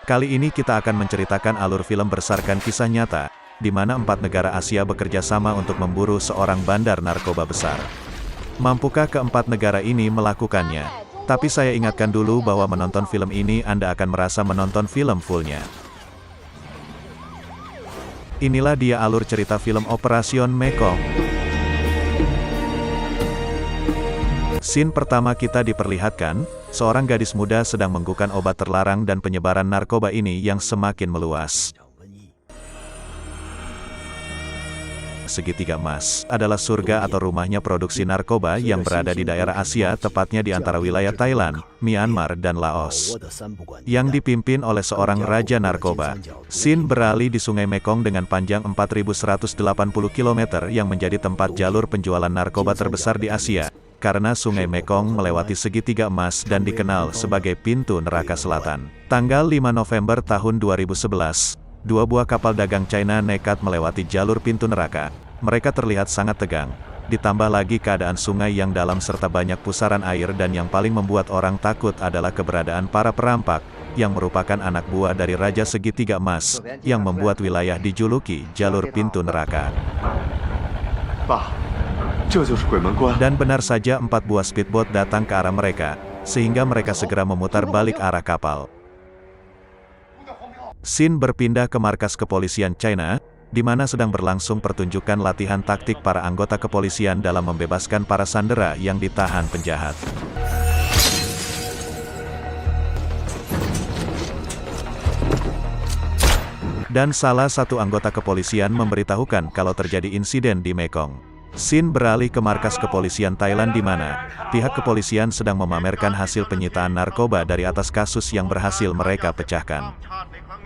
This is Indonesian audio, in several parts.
Kali ini kita akan menceritakan alur film berdasarkan kisah nyata, di mana 4 negara Asia bekerja sama untuk memburu seorang bandar narkoba besar. Mampukah keempat negara ini melakukannya? Tapi saya ingatkan dulu bahwa menonton film ini Anda akan merasa menonton film fullnya. Inilah dia alur cerita film Operation Mekong. Scene pertama kita diperlihatkan, seorang gadis muda sedang menggunakan obat terlarang dan penyebaran narkoba ini yang semakin meluas. Segitiga Emas adalah surga atau rumahnya produksi narkoba yang berada di daerah Asia, tepatnya di antara wilayah Thailand, Myanmar dan Laos, yang dipimpin oleh seorang raja narkoba. Scene beralih di Sungai Mekong dengan panjang 4.180 km yang menjadi tempat jalur penjualan narkoba terbesar di Asia, karena Sungai Mekong melewati Segitiga Emas dan dikenal sebagai Pintu Neraka Selatan. Tanggal 5 November tahun 2011, 2 buah kapal dagang China nekat melewati jalur pintu neraka. Mereka terlihat sangat tegang. Ditambah lagi keadaan sungai yang dalam serta banyak pusaran air, dan yang paling membuat orang takut adalah keberadaan para perampak, yang merupakan anak buah dari Raja Segitiga Emas, yang membuat wilayah dijuluki Jalur Pintu Neraka. Dan benar saja 4 buah speedboat datang ke arah mereka, sehingga mereka segera memutar balik arah kapal. Scene berpindah ke markas kepolisian China, di mana sedang berlangsung pertunjukan latihan taktik para anggota kepolisian dalam membebaskan para sandera yang ditahan penjahat. Dan salah satu anggota kepolisian memberitahukan kalau terjadi insiden di Mekong. Scene beralih ke markas kepolisian Thailand di mana pihak kepolisian sedang memamerkan hasil penyitaan narkoba dari atas kasus yang berhasil mereka pecahkan.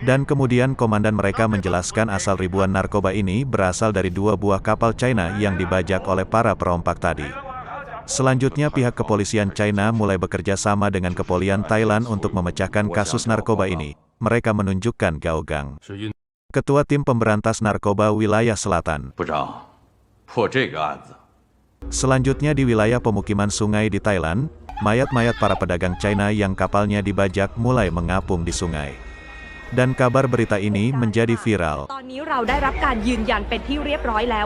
Dan kemudian komandan mereka menjelaskan asal ribuan narkoba ini berasal dari 2 buah kapal China yang dibajak oleh para perompak tadi. Selanjutnya pihak kepolisian China mulai bekerja sama dengan kepolisian Thailand untuk memecahkan kasus narkoba ini. Mereka menunjukkan Gao Gang, ketua tim pemberantas narkoba wilayah selatan. Selanjutnya di wilayah pemukiman sungai di Thailand, mayat-mayat para pedagang China yang kapalnya dibajak mulai mengapung di sungai. Dan kabar berita ini menjadi viral.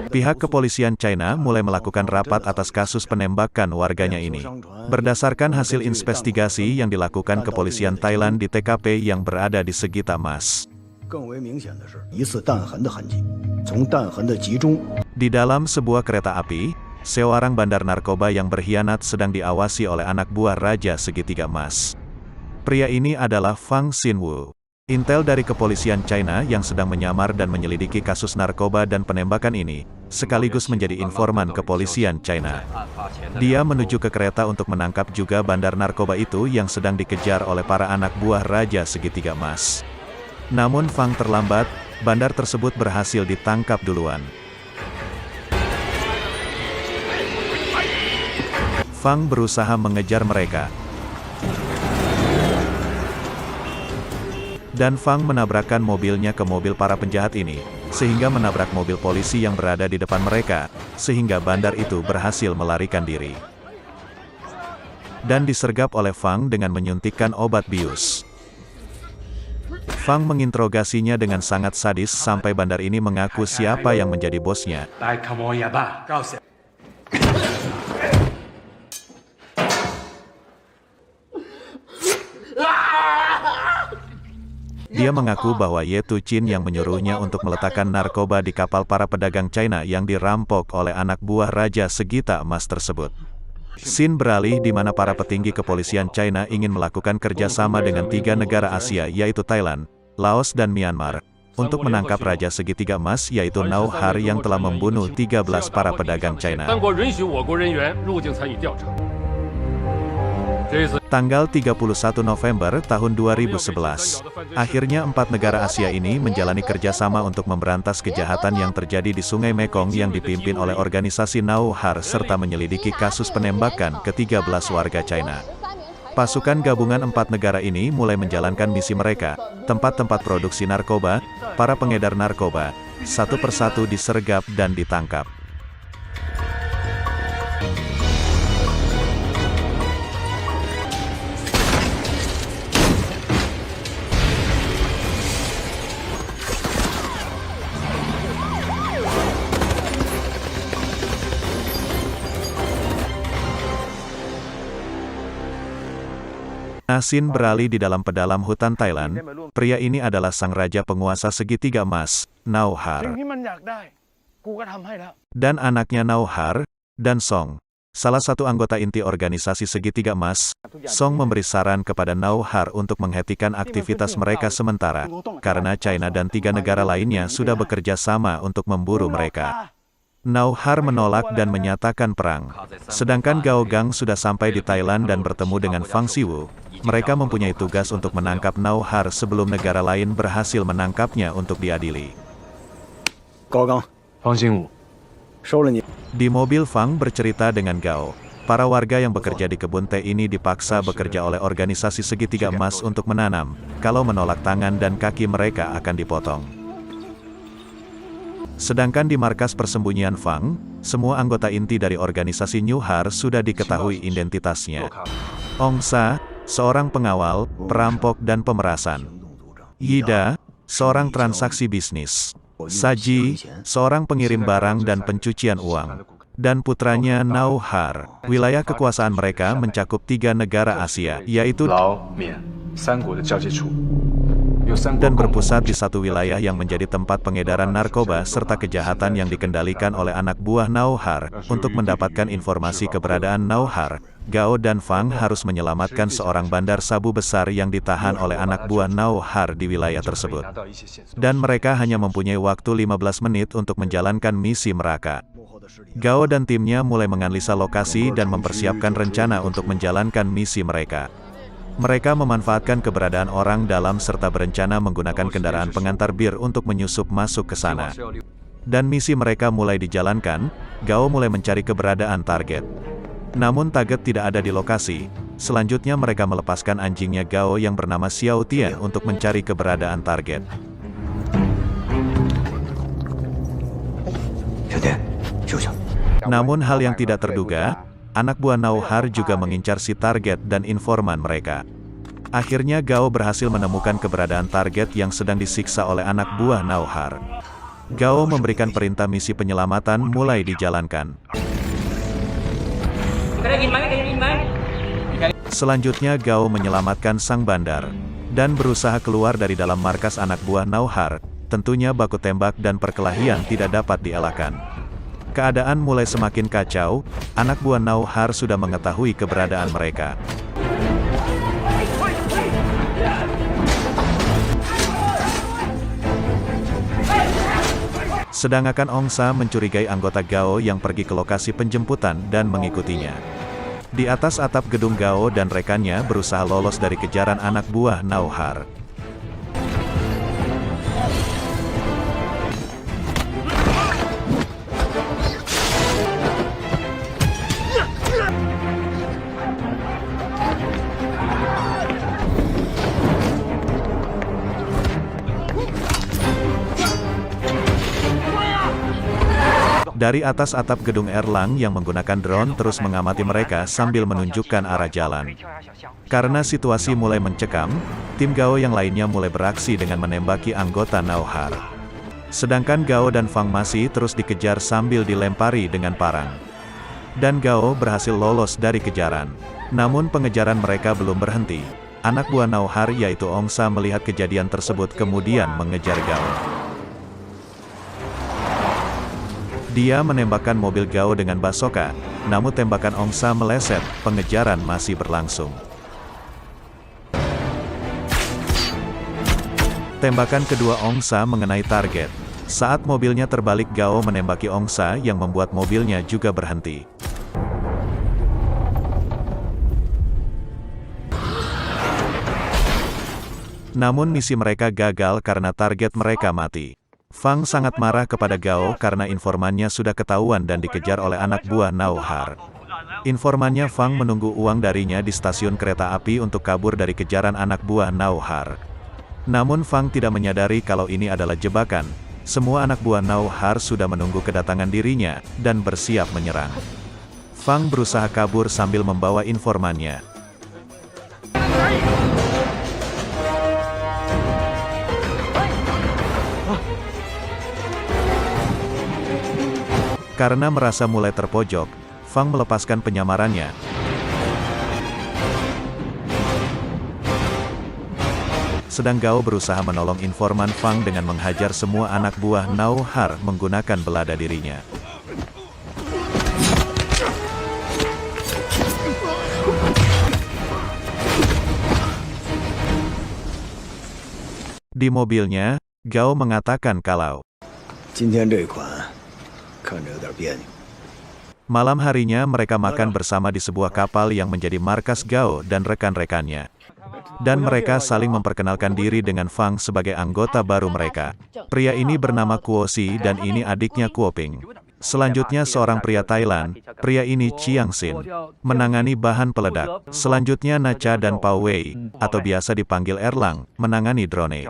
Pihak kepolisian China mulai melakukan rapat atas kasus penembakan warganya ini. Berdasarkan hasil investigasi yang dilakukan kepolisian Thailand di TKP yang berada di Segitiga Emas, di dalam sebuah kereta api, seorang bandar narkoba yang berkhianat sedang diawasi oleh anak buah Raja Segitiga Emas. Pria ini adalah Fang Xinwu. Intel dari kepolisian China yang sedang menyamar dan menyelidiki kasus narkoba dan penembakan ini, sekaligus menjadi informan kepolisian China. Dia menuju ke kereta untuk menangkap juga bandar narkoba itu yang sedang dikejar oleh para anak buah Raja Segitiga Emas. Namun Fang terlambat, bandar tersebut berhasil ditangkap duluan. Fang berusaha mengejar mereka. Dan Fang menabrakkan mobilnya ke mobil para penjahat ini, sehingga menabrak mobil polisi yang berada di depan mereka, sehingga bandar itu berhasil melarikan diri. Dan disergap oleh Fang dengan menyuntikkan obat bius. Fang menginterogasinya dengan sangat sadis sampai bandar ini mengaku siapa yang menjadi bosnya. Dia mengaku bahwa Ye Tuchin yang menyuruhnya untuk meletakkan narkoba di kapal para pedagang China yang dirampok oleh anak buah Raja Segitiga Emas tersebut. Scene beralih di mana para petinggi kepolisian China ingin melakukan kerjasama dengan 3 negara Asia yaitu Thailand, Laos dan Myanmar, untuk menangkap Raja Segitiga Emas yaitu Nau Har yang telah membunuh 13 para pedagang China. Tanggal 31 November tahun 2011, akhirnya 4 negara Asia ini menjalani kerjasama untuk memberantas kejahatan yang terjadi di Sungai Mekong yang dipimpin oleh organisasi Nau Har serta menyelidiki kasus penembakan ke-13 warga China. Pasukan gabungan 4 negara ini mulai menjalankan misi mereka, tempat-tempat produksi narkoba, para pengedar narkoba, satu persatu disergap dan ditangkap. Nasin beralih di dalam pedalam hutan Thailand. Pria ini adalah sang raja penguasa segitiga emas, Nauhar. Dan anaknya Nauhar, dan Song. Salah satu anggota inti organisasi segitiga emas, Song memberi saran kepada Nauhar untuk menghentikan aktivitas mereka sementara, karena China dan 3 negara lainnya sudah bekerja sama untuk memburu mereka. Nauhar menolak dan menyatakan perang. Sedangkan Gao Gang sudah sampai di Thailand dan bertemu dengan Fang Xiwu. Mereka mempunyai tugas untuk menangkap Nauhar sebelum negara lain berhasil menangkapnya untuk diadili. Gao Gang, Fang Xiwu. Di mobil Fang bercerita dengan Gao. Para warga yang bekerja di kebun teh ini dipaksa bekerja oleh organisasi segitiga emas untuk menanam. Kalau menolak, tangan dan kaki mereka akan dipotong. Sedangkan di markas persembunyian Fang, semua anggota inti dari organisasi Nyuhar sudah diketahui identitasnya. Ong Sa, seorang pengawal, perampok dan pemerasan. Yida, seorang transaksi bisnis. Saji, seorang pengirim barang dan pencucian uang. Dan putranya Nauhar. Wilayah kekuasaan mereka mencakup 3 negara Asia, yaitu dan berpusat di satu wilayah yang menjadi tempat pengedaran narkoba serta kejahatan yang dikendalikan oleh anak buah Nauhar. Untuk mendapatkan informasi keberadaan Nauhar, Gao dan Fang harus menyelamatkan seorang bandar sabu besar yang ditahan oleh anak buah Nauhar di wilayah tersebut. Dan mereka hanya mempunyai waktu 15 menit untuk menjalankan misi mereka. Gao dan timnya mulai menganalisa lokasi dan mempersiapkan rencana untuk menjalankan misi mereka. Mereka memanfaatkan keberadaan orang dalam serta berencana menggunakan kendaraan pengantar bir untuk menyusup masuk ke sana. Dan misi mereka mulai dijalankan. Gao mulai mencari keberadaan target. Namun target tidak ada di lokasi. Selanjutnya mereka melepaskan anjingnya Gao yang bernama Xiao Tian untuk mencari keberadaan target. Namun hal yang tidak terduga, anak buah Nauhar juga mengincar si target dan informan mereka. Akhirnya Gao berhasil menemukan keberadaan target yang sedang disiksa oleh anak buah Nauhar. Gao memberikan perintah misi penyelamatan mulai dijalankan. Selanjutnya Gao menyelamatkan sang bandar, dan berusaha keluar dari dalam markas anak buah Nauhar. Tentunya baku tembak dan perkelahian tidak dapat dielakkan. Keadaan mulai semakin kacau, anak buah Nauhar sudah mengetahui keberadaan mereka. Sedangkan Ong Sa mencurigai anggota Gao yang pergi ke lokasi penjemputan dan mengikutinya. Di atas atap gedung, Gao dan rekannya berusaha lolos dari kejaran anak buah Nauhar. Dari atas atap gedung Erlang yang menggunakan drone terus mengamati mereka sambil menunjukkan arah jalan. Karena situasi mulai mencekam, tim Gao yang lainnya mulai beraksi dengan menembaki anggota Nauhar. Sedangkan Gao dan Fang masih terus dikejar sambil dilempari dengan parang. Dan Gao berhasil lolos dari kejaran. Namun pengejaran mereka belum berhenti. Anak buah Nauhar yaitu Ong Sa melihat kejadian tersebut kemudian mengejar Gao. Dia menembakkan mobil Gao dengan basoka, namun tembakan Ong Sa meleset, pengejaran masih berlangsung. Tembakan kedua Ong Sa mengenai target. Saat mobilnya terbalik, Gao menembaki Ong Sa yang membuat mobilnya juga berhenti. Namun misi mereka gagal karena target mereka mati. Fang sangat marah kepada Gao karena informannya sudah ketahuan dan dikejar oleh anak buah Nauhar. Informannya Fang menunggu uang darinya di stasiun kereta api untuk kabur dari kejaran anak buah Nauhar. Namun Fang tidak menyadari kalau ini adalah jebakan. Semua anak buah Nauhar sudah menunggu kedatangan dirinya dan bersiap menyerang. Fang berusaha kabur sambil membawa informannya. Karena merasa mulai terpojok, Fang melepaskan penyamarannya. Sedang Gao berusaha menolong informan Fang dengan menghajar semua anak buah Nau Har menggunakan belada dirinya. Di mobilnya, Gao mengatakan kalau malam harinya mereka makan bersama di sebuah kapal yang menjadi markas Gao dan rekan-rekannya. Dan mereka saling memperkenalkan diri dengan Fang sebagai anggota baru mereka. Pria ini bernama Kuo Si dan ini adiknya Kuo Ping. Selanjutnya seorang pria Thailand, pria ini Chiang Sin, menangani bahan peledak. Selanjutnya Nacha dan Pao Wei, atau biasa dipanggil Erlang, menangani drone.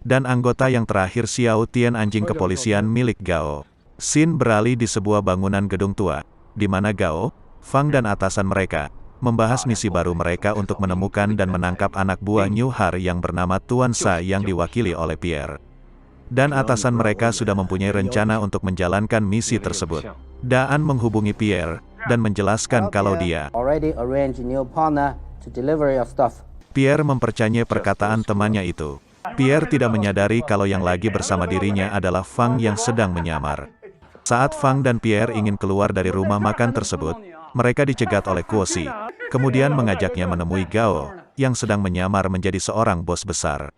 Dan anggota yang terakhir Xiao Tian anjing kepolisian milik Gao. Sin beralih di sebuah bangunan gedung tua, di mana Gao, Fang dan atasan mereka, membahas misi baru mereka untuk menemukan dan menangkap anak buah New Har yang bernama Tuan Sa yang diwakili oleh Pierre. Dan atasan mereka sudah mempunyai rencana untuk menjalankan misi tersebut. Daan menghubungi Pierre, dan menjelaskan kalau dia Pierre mempercayai perkataan temannya itu. Pierre tidak menyadari kalau yang lagi bersama dirinya adalah Fang yang sedang menyamar. Saat Fang dan Pierre ingin keluar dari rumah makan tersebut, mereka dicegat oleh Kuo Si, kemudian mengajaknya menemui Gao, yang sedang menyamar menjadi seorang bos besar.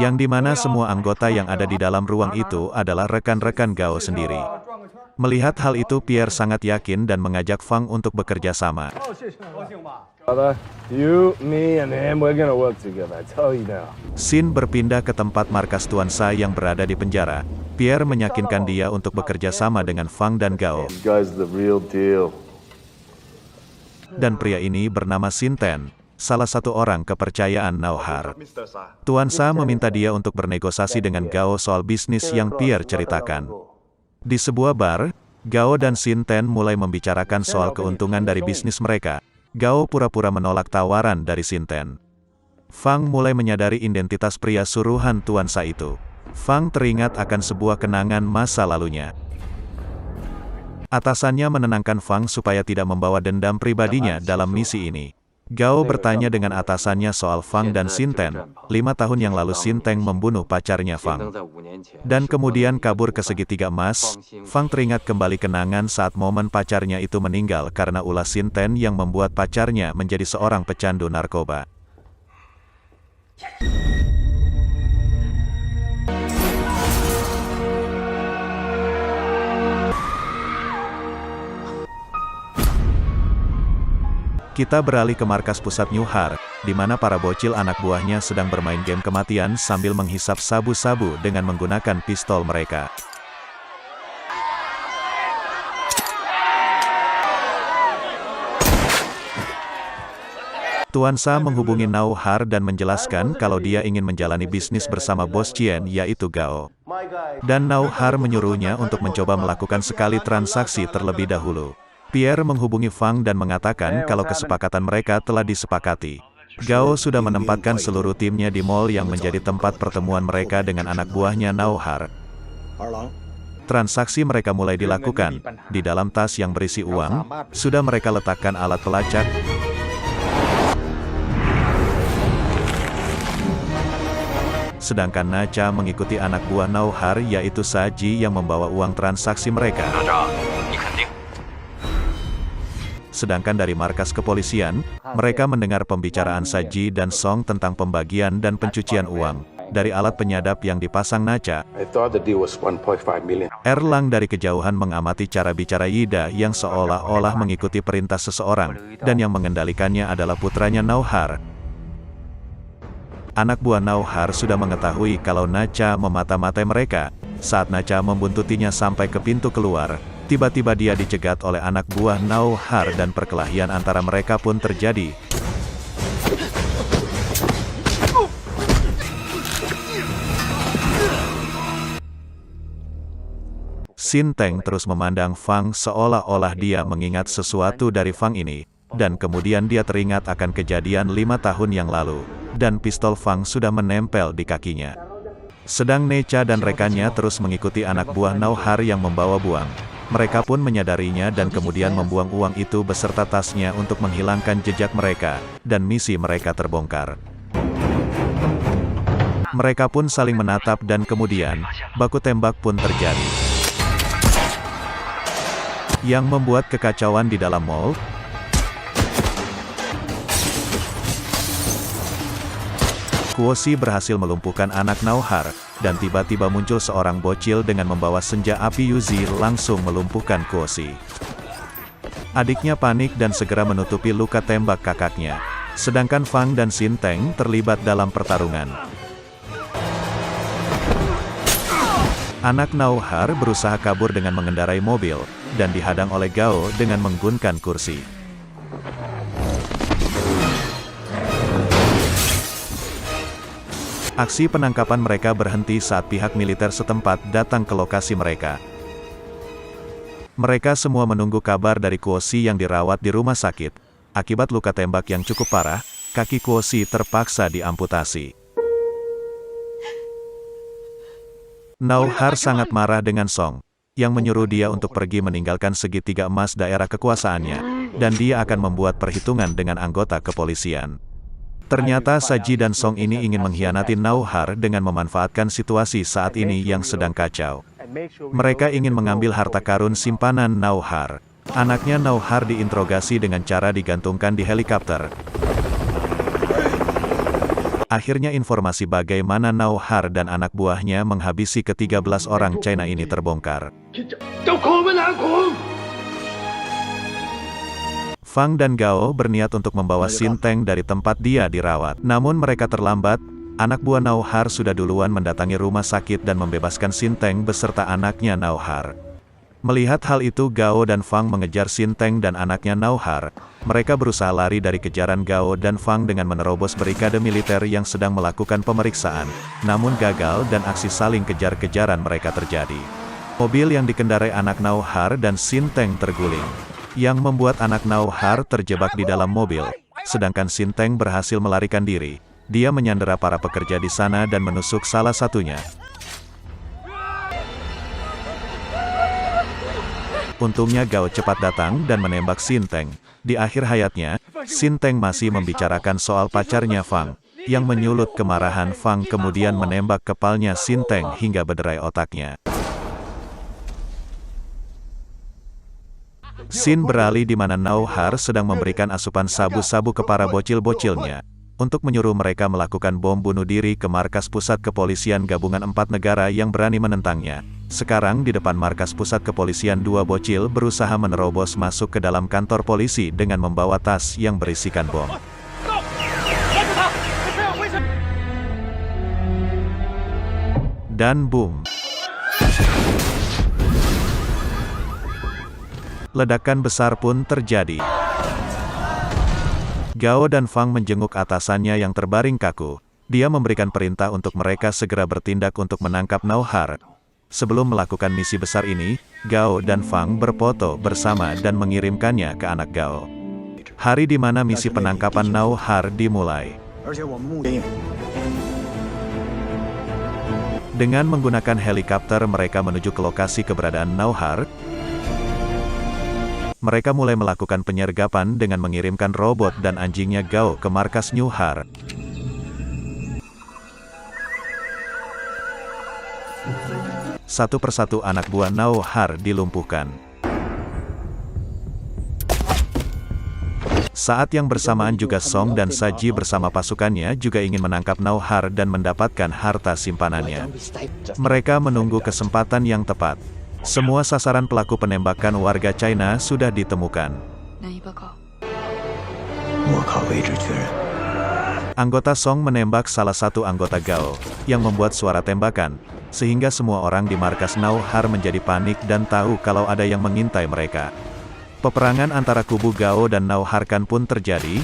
Yang dimana semua anggota yang ada di dalam ruang itu adalah rekan-rekan Gao sendiri. Melihat hal itu Pierre sangat yakin dan mengajak Fang untuk bekerja sama. Sin berpindah ke tempat markas Tuan Sa yang berada di penjara. Pierre meyakinkan dia untuk bekerja sama dengan Fang dan Gao. Dan pria ini bernama Sin Ten, salah satu orang kepercayaan Nau Har. Tuan Sa meminta dia untuk bernegosiasi dengan Gao soal bisnis yang Pierre ceritakan. Di sebuah bar, Gao dan Sin Ten mulai membicarakan soal keuntungan dari bisnis mereka. Gao pura-pura menolak tawaran dari Sin Ten. Fang mulai menyadari identitas pria suruhan Tuan Sa itu. Fang teringat akan sebuah kenangan masa lalunya. Atasannya menenangkan Fang supaya tidak membawa dendam pribadinya dalam misi ini. Gao bertanya dengan atasannya soal Fang dan Sin Ten. 5 tahun yang lalu Sin Ten membunuh pacarnya Fang. Dan kemudian kabur ke segitiga emas. Fang teringat kembali kenangan saat momen pacarnya itu meninggal karena ulah Sin Ten yang membuat pacarnya menjadi seorang pecandu narkoba. Kita beralih ke markas pusat New Har, di mana para bocil anak buahnya sedang bermain game kematian sambil menghisap sabu-sabu dengan menggunakan pistol mereka. Tuan Sa menghubungi Nau Har dan menjelaskan kalau dia ingin menjalani bisnis bersama bos Chien yaitu Gao. Dan Nau Har menyuruhnya untuk mencoba melakukan sekali transaksi terlebih dahulu. Pierre menghubungi Fang dan mengatakan kalau kesepakatan mereka telah disepakati. Gao sudah menempatkan seluruh timnya di mall yang menjadi tempat pertemuan mereka dengan anak buahnya Nau Har. Transaksi mereka mulai dilakukan. Di dalam tas yang berisi uang, sudah mereka letakkan alat pelacak. Sedangkan Nacha mengikuti anak buah Nau Har yaitu Saji yang membawa uang transaksi mereka. Sedangkan dari markas kepolisian, mereka mendengar pembicaraan Saji dan Song tentang pembagian dan pencucian uang. Dari alat penyadap yang dipasang Nacha, Erlang dari kejauhan mengamati cara bicara Yida yang seolah-olah mengikuti perintah seseorang, dan yang mengendalikannya adalah putranya Nau Har. Anak buah Nau Har sudah mengetahui kalau Nacha memata-matai mereka. Saat Nacha membuntutinya sampai ke pintu keluar, tiba-tiba dia dicegat oleh anak buah Nau Har dan perkelahian antara mereka pun terjadi. Sin Ten terus memandang Fang seolah-olah dia mengingat sesuatu dari Fang ini. Dan kemudian dia teringat akan kejadian 5 tahun yang lalu. Dan pistol Fang sudah menempel di kakinya. Sedang Necha dan rekannya terus mengikuti anak buah Nau Har yang membawa buang. Mereka pun menyadarinya dan kemudian membuang uang itu beserta tasnya untuk menghilangkan jejak mereka, dan misi mereka terbongkar. Mereka pun saling menatap dan kemudian, baku tembak pun terjadi. Yang membuat kekacauan di dalam mall. Kuoshi berhasil melumpuhkan anak Nauhar, dan tiba-tiba muncul seorang bocil dengan membawa senjata api Yuzi langsung melumpuhkan Kuoshi. Adiknya panik dan segera menutupi luka tembak kakaknya. Sedangkan Fang dan Sin Teng terlibat dalam pertarungan. Anak Nauhar berusaha kabur dengan mengendarai mobil, dan dihadang oleh Gao dengan menggunkan kursi. Aksi penangkapan mereka berhenti saat pihak militer setempat datang ke lokasi mereka. Mereka semua menunggu kabar dari Kuoshi yang dirawat di rumah sakit. Akibat luka tembak yang cukup parah, kaki Kuoshi terpaksa diamputasi. Nauhar sangat marah dengan Song, yang menyuruh dia untuk pergi meninggalkan segitiga emas daerah kekuasaannya, dan dia akan membuat perhitungan dengan anggota kepolisian. Ternyata Saji dan Song ini ingin mengkhianati Nauhar dengan memanfaatkan situasi saat ini yang sedang kacau. Mereka ingin mengambil harta karun simpanan Nauhar. Anaknya Nauhar diinterogasi dengan cara digantungkan di helikopter. Akhirnya informasi bagaimana Nauhar dan anak buahnya menghabisi ke-13 orang China ini terbongkar. Fang dan Gao berniat untuk membawa Sin Teng dari tempat dia dirawat. Namun mereka terlambat, anak buah Nauhar sudah duluan mendatangi rumah sakit dan membebaskan Sin Teng beserta anaknya Nauhar. Melihat hal itu Gao dan Fang mengejar Sin Teng dan anaknya Nauhar. Mereka berusaha lari dari kejaran Gao dan Fang dengan menerobos brigade militer yang sedang melakukan pemeriksaan. Namun gagal dan aksi saling kejar-kejaran mereka terjadi. Mobil yang dikendarai anak Nauhar dan Sin Teng terguling, yang membuat anak Nauhar terjebak di dalam mobil, sedangkan Sin Teng berhasil melarikan diri. Dia menyandera para pekerja di sana dan menusuk salah satunya. Untungnya Gao cepat datang dan menembak Sin Teng. Di akhir hayatnya, Sin Teng masih membicarakan soal pacarnya Fang, yang menyulut kemarahan Fang kemudian menembak kepalanya Sin Teng hingga berderai otaknya. Sin beralih di mana Nauhar sedang memberikan asupan sabu-sabu ke para bocil-bocilnya, untuk menyuruh mereka melakukan bom bunuh diri ke markas pusat kepolisian gabungan 4 negara yang berani menentangnya. Sekarang di depan markas pusat kepolisian 2 bocil berusaha menerobos masuk ke dalam kantor polisi dengan membawa tas yang berisikan bom. Dan boom. Ledakan besar pun terjadi. Gao dan Fang menjenguk atasannya yang terbaring kaku. Dia memberikan perintah untuk mereka segera bertindak untuk menangkap Nauhar. Sebelum melakukan misi besar ini, Gao dan Fang berfoto bersama dan mengirimkannya ke anak Gao. Hari di mana misi penangkapan Nauhar dimulai. Dengan menggunakan helikopter mereka menuju ke lokasi keberadaan Nauhar. Mereka mulai melakukan penyergapan dengan mengirimkan robot dan anjingnya Gao ke markas Nauhar. Satu persatu anak buah Nauhar dilumpuhkan. Saat yang bersamaan juga Song dan Saji bersama pasukannya juga ingin menangkap Nauhar dan mendapatkan harta simpanannya. Mereka menunggu kesempatan yang tepat. Semua sasaran pelaku penembakan warga China sudah ditemukan. Anggota Song menembak salah satu anggota Gao, yang membuat suara tembakan, sehingga semua orang di markas Nauhar menjadi panik dan tahu kalau ada yang mengintai mereka. Peperangan antara kubu Gao dan Nauharkan pun terjadi.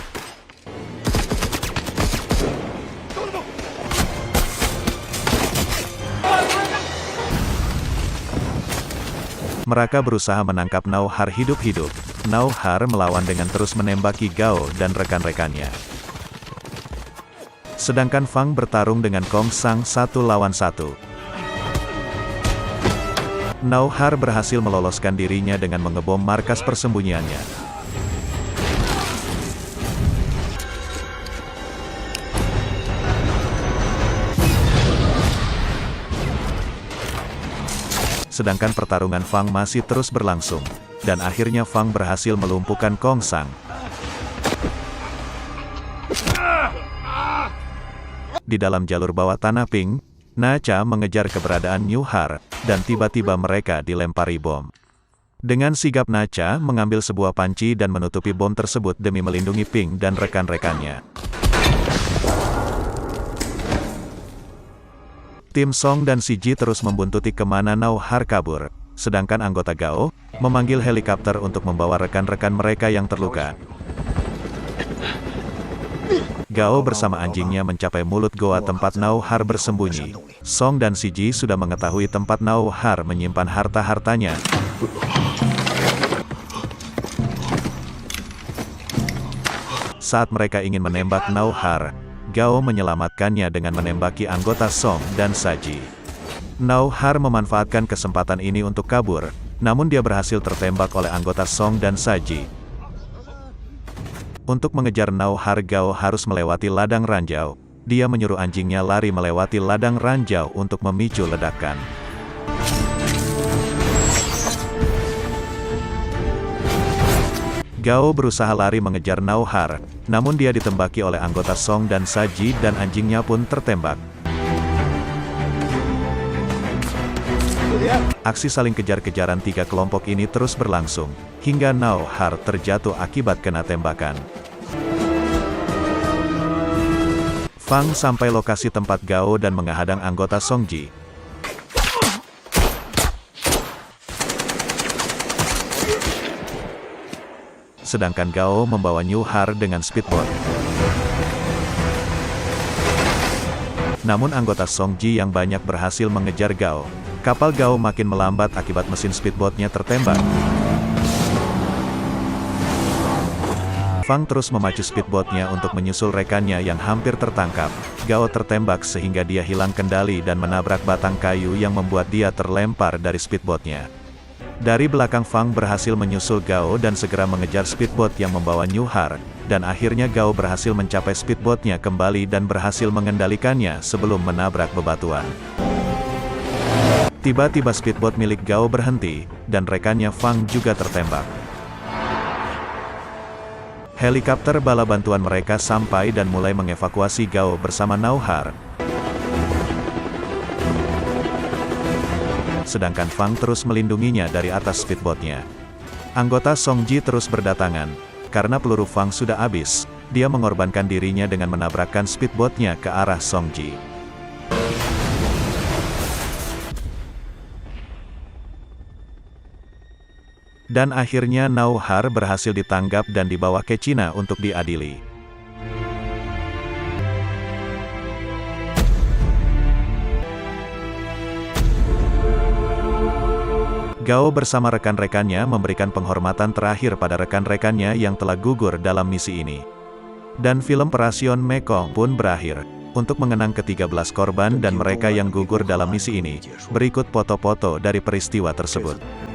Mereka berusaha menangkap Nauhar hidup-hidup. Nauhar melawan dengan terus menembaki Gao dan rekan-rekannya. Sedangkan Fang bertarung dengan Kong Sang 1 lawan 1. Nauhar berhasil meloloskan dirinya dengan mengebom markas persembunyiannya. sedangkan pertarungan Fang masih terus berlangsung. Dan akhirnya Fang berhasil melumpuhkan Kong Sang. Di dalam jalur bawah tanah Ping, Nacha mengejar keberadaan New Har, dan tiba-tiba mereka dilempari bom. Dengan sigap Nacha mengambil sebuah panci dan menutupi bom tersebut demi melindungi Ping dan rekan-rekannya. Tim Song dan Si Ji terus membuntuti kemana Now Har kabur, sedangkan anggota Gao memanggil helikopter untuk membawa rekan-rekan mereka yang terluka. Gao bersama anjingnya mencapai mulut goa tempat Now Har bersembunyi. Song dan Si Ji sudah mengetahui tempat Now Har menyimpan harta-hartanya. Saat mereka ingin menembak Now Har, Gao menyelamatkannya dengan menembaki anggota Song dan Saji. Now Har memanfaatkan kesempatan ini untuk kabur, namun dia berhasil tertembak oleh anggota Song dan Saji. Untuk mengejar Now Har, Gao harus melewati ladang ranjau. Dia menyuruh anjingnya lari melewati ladang ranjau untuk memicu ledakan. Gao berusaha lari mengejar Now Har, namun dia ditembaki oleh anggota Song dan Saji dan anjingnya pun tertembak. Aksi saling kejar-kejaran tiga kelompok ini terus berlangsung, hingga Now Har terjatuh akibat kena tembakan. Fang sampai lokasi tempat Gao dan menghadang anggota Song Ji. Sedangkan Gao membawa New Har dengan speedboat. Namun anggota Song Ji yang banyak berhasil mengejar Gao. Kapal Gao makin melambat akibat mesin speedboatnya tertembak. Fang terus memacu speedboatnya untuk menyusul rekannya yang hampir tertangkap. Gao tertembak sehingga dia hilang kendali dan menabrak batang kayu yang membuat dia terlempar dari speedboatnya. Dari belakang Fang berhasil menyusul Gao dan segera mengejar speedboat yang membawa New Har, dan akhirnya Gao berhasil mencapai speedboatnya kembali dan berhasil mengendalikannya sebelum menabrak bebatuan. Tiba-tiba speedboat milik Gao berhenti, dan rekannya Fang juga tertembak. Helikopter bala bantuan mereka sampai dan mulai mengevakuasi Gao bersama Now Har. Sedangkan Fang terus melindunginya dari atas speedboatnya. Anggota Song Ji terus berdatangan. Karena peluru Fang sudah habis, dia mengorbankan dirinya dengan menabrakkan speedboatnya ke arah Song Ji. Dan akhirnya Now Har berhasil ditangkap dan dibawa ke Cina untuk diadili. Gao bersama rekan-rekannya memberikan penghormatan terakhir pada rekan-rekannya yang telah gugur dalam misi ini. Dan film Operation Mekong pun berakhir. Untuk mengenang ke-13 korban dan mereka yang gugur dalam misi ini, berikut foto-foto dari peristiwa tersebut.